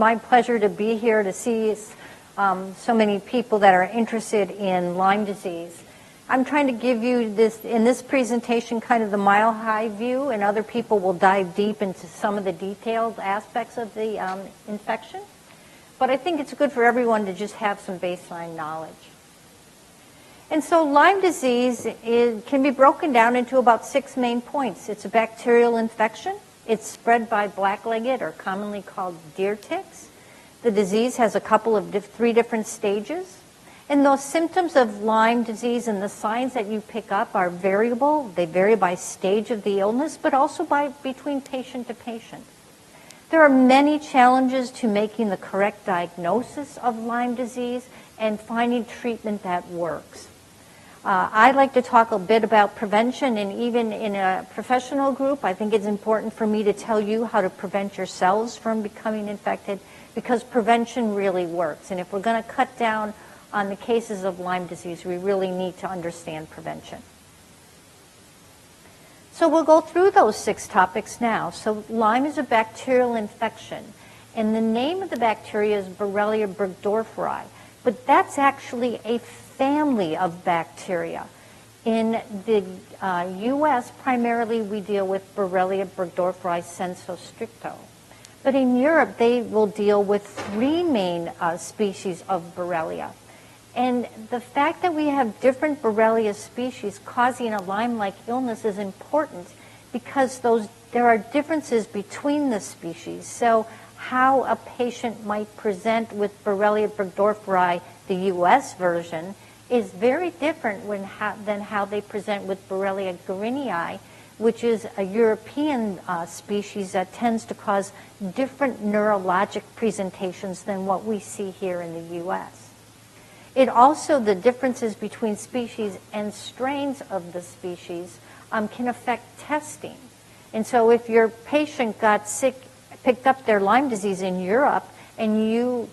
my pleasure to be here to see so many people that are interested in Lyme disease. I'm trying to give you this, in this presentation, kind of the mile-high view, and other people will dive deep into some of the detailed aspects of the infection. But I think it's good for everyone to just have some baseline knowledge. And so Lyme disease can be broken down into about 6 main points. It's a bacterial infection. It's spread by black-legged, or commonly called deer ticks. The disease has a couple of 3 different stages. And those symptoms of Lyme disease and the signs that you pick up are variable. They vary by stage of the illness, but also between patient to patient. There are many challenges to making the correct diagnosis of Lyme disease and finding treatment that works. I'd like to talk a bit about prevention, and even in a professional group, I think it's important for me to tell you how to prevent yourselves from becoming infected, because prevention really works. And if we're going to cut down on the cases of Lyme disease, we really need to understand prevention. So we'll go through those 6 topics now. So Lyme is a bacterial infection, and the name of the bacteria is Borrelia burgdorferi, but that's actually a family of bacteria. In the U.S., primarily we deal with Borrelia burgdorferi sensu stricto. But in Europe, they will deal with 3 main species of Borrelia. And the fact that we have different Borrelia species causing a Lyme-like illness is important, because there are differences between the species. So how a patient might present with Borrelia burgdorferi, the U.S. version, is very different than how they present with Borrelia guerini, which is a European species that tends to cause different neurologic presentations than what we see here in the U.S. It also, the differences between species and strains of the species can affect testing. And so if your patient got sick, picked up their Lyme disease in Europe, and you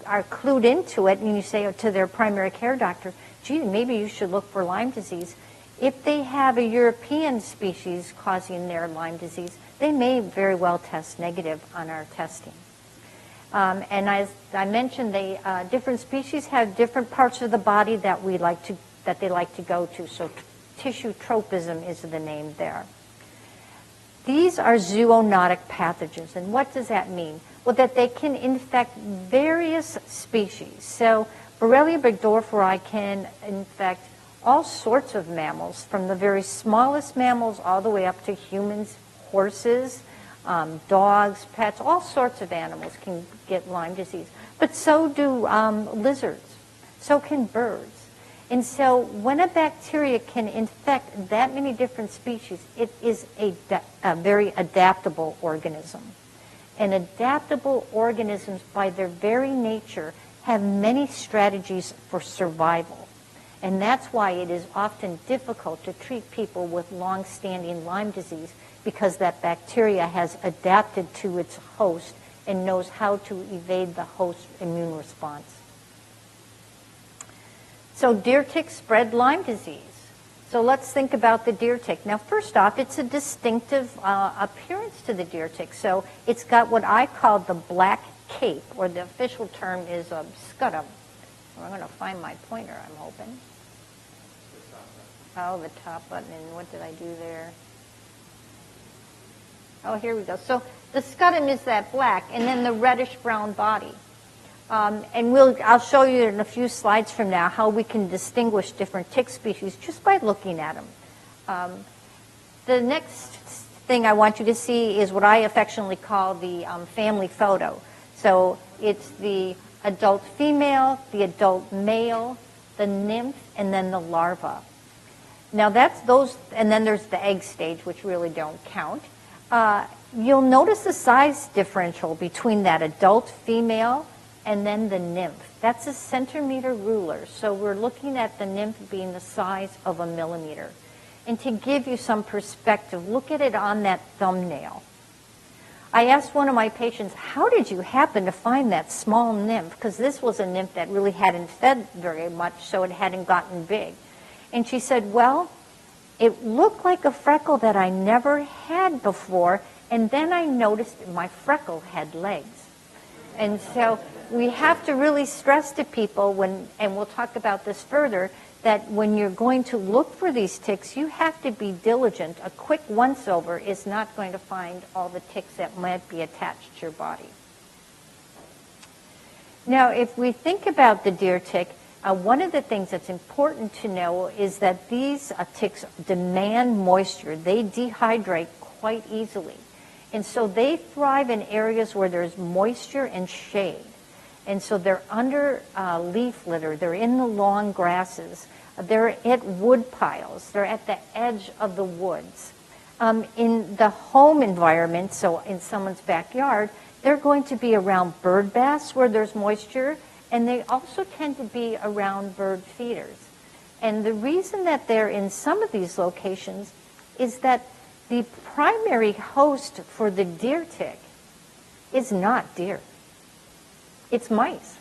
are clued into it, and you say to their primary care doctor, gee, maybe you should look for Lyme disease. If they have a European species causing their Lyme disease, they may very well test negative on our testing. And as I mentioned, different species have different parts of the body that they like to go to. So tissue tropism is the name there. These are zoonotic pathogens, and what does that mean? Well, that they can infect various species. So Borrelia burgdorferi can infect all sorts of mammals, from the very smallest mammals all the way up to humans, horses, dogs, pets, all sorts of animals can get Lyme disease. But so do lizards, so can birds. And so when a bacteria can infect that many different species, it is a very adaptable organism. And adaptable organisms, by their very nature, have many strategies for survival. And that's why it is often difficult to treat people with long-standing Lyme disease, because that bacteria has adapted to its host and knows how to evade the host's immune response. So deer ticks spread Lyme disease. So let's think about the deer tick. Now, first off, it's a distinctive appearance to the deer tick. So it's got what I call the black cape, or the official term is a scutum. I'm going to find my pointer, I'm hoping. Oh, the top button, and what did I do there? Oh, here we go. So the scutum is that black, and then the reddish-brown body. And I'll show you in a few slides from now how we can distinguish different tick species just by looking at them. The next thing I want you to see is what I affectionately call the family photo. So it's the adult female, the adult male, the nymph, and then the larva. Now that's those, and then there's the egg stage, which really don't count. You'll notice the size differential between that adult female and then the nymph. That's a centimeter ruler. So we're looking at the nymph being the size of a millimeter. And to give you some perspective, look at it on that thumbnail. I asked one of my patients, how did you happen to find that small nymph? Because this was a nymph that really hadn't fed very much, so it hadn't gotten big. And she said, well, it looked like a freckle that I never had before, and then I noticed my freckle had legs. And so we have to really stress to people when, and we'll talk about this further, that when you're going to look for these ticks, you have to be diligent. A quick once-over is not going to find all the ticks that might be attached to your body. Now, if we think about the deer tick, one of the things that's important to know is that these ticks demand moisture. They dehydrate quite easily. And so they thrive in areas where there's moisture and shade. And so they're under leaf litter. They're in the long grasses. They're at wood piles. They're at the edge of the woods. In the home environment, so in someone's backyard, they're going to be around bird baths where there's moisture, and they also tend to be around bird feeders. And the reason that they're in some of these locations is that the primary host for the deer tick is not deer. It's mice.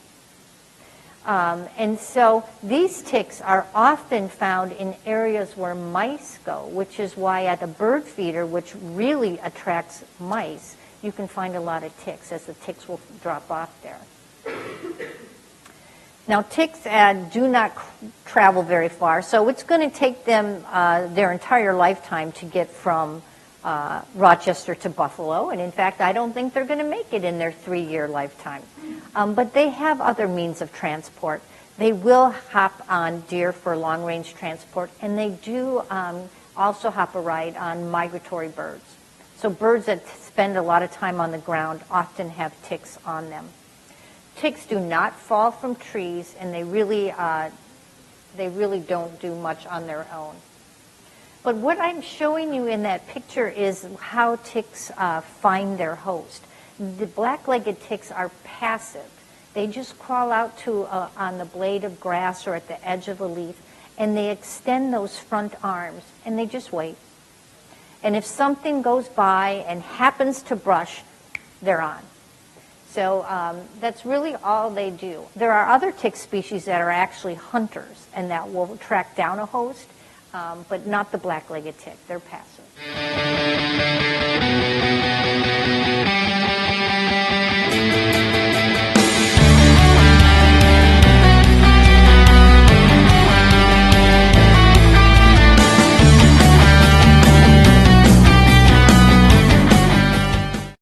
And so these ticks are often found in areas where mice go, which is why at a bird feeder, which really attracts mice, you can find a lot of ticks, as the ticks will drop off there. Now, ticks do not travel very far, so it's going to take them their entire lifetime to get from Rochester to Buffalo, and in fact, I don't think they're going to make it in their 3-year lifetime. But they have other means of transport. They will hop on deer for long-range transport, and they do also hop a ride on migratory birds. So birds that spend a lot of time on the ground often have ticks on them. Ticks do not fall from trees, and they really don't do much on their own. But what I'm showing you in that picture is how ticks find their host. The black-legged ticks are passive. They just crawl out to on the blade of grass or at the edge of a leaf, and they extend those front arms, and they just wait. And if something goes by and happens to brush, they're on. So that's really all they do. There are other tick species that are actually hunters and that will track down a host, but not the black-legged tick. They're passive.